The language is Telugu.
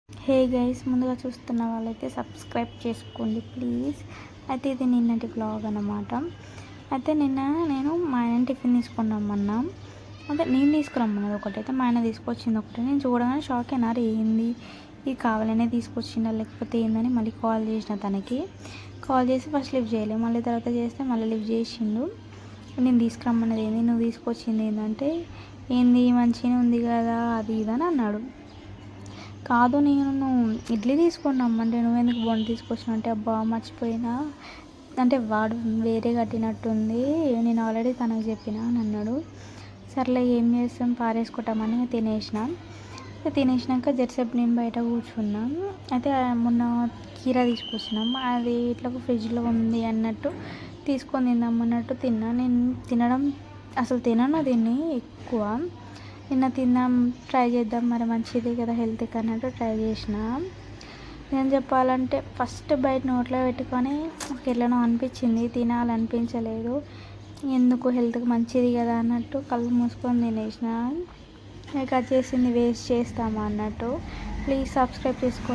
హే గైస్, ముందుగా చూస్తున్న వాళ్ళైతే సబ్స్క్రైబ్ చేసుకోండి ప్లీజ్. అయితే ఇది నిన్నటి బ్లాగ్ అన్నమాట. అయితే నిన్న నేను మా ఆయన టిఫిన్ తీసుకొని రమ్మన్నా. అంటే నేను తీసుకురమ్మన్నది ఒకటైతే మా ఆయన తీసుకొచ్చింది ఒకటి. నేను చూడగానే షాక్ అయినా, ఏంది ఇది కావాలనే తీసుకొచ్చిందా లేకపోతే ఏందని మళ్ళీ కాల్ చేసిన తనకి. కాల్ చేసి ఫస్ట్ లిఫ్ట్ చేయలేదు, మళ్ళీ తర్వాత చేస్తే మళ్ళీ లిఫ్ట్ చేసిండు. నేను తీసుకురమ్మన్నది ఏంది, నువ్వు తీసుకొచ్చింది ఏంటంటే ఏంది మంచిగానే ఉంది కదా అది ఇదని అన్నాడు. కాదు, నేను ఇడ్లీ తీసుకొని రమ్మంటే నువ్వెందుకు బొండ తీసుకొచ్చినా అంటే, అబ్బా మర్చిపోయినా అంటే వాడు వేరే కట్టినట్టుంది, నేను ఆల్రెడీ తనకు చెప్పిన అని అన్నాడు. సర్లే ఏం చేస్తాం, పారేసుకుంటామని తినేసినాక జెర్సేపు నేను బయట కూర్చున్నాం. అయితే మొన్న కీరా తీసుకొచ్చినాం, అది ఇట్లా ఫ్రిడ్జ్లో ఉంది అన్నట్టు తీసుకొని తిందాం అన్నట్టు తిన్నా. నేను అసలు తినను దీన్ని ఎక్కువ. నిన్న తిందాం ట్రై చేద్దాం, మరి మంచిది కదా హెల్త్కి అన్నట్టు ట్రై చేసిన. నేను చెప్పాలంటే ఫస్ట్ బయట నోట్లో పెట్టుకొని ఎట్లనో అనిపించింది, తినాలనిపించలేదు. ఎందుకు హెల్త్కి మంచిది కదా అన్నట్టు కళ్ళు మూసుకొని తినేసిన. కట్ చేసింది వేస్ట్ చేస్తామా అన్నట్టు. ప్లీజ్ సబ్స్క్రైబ్ చేసుకోండి.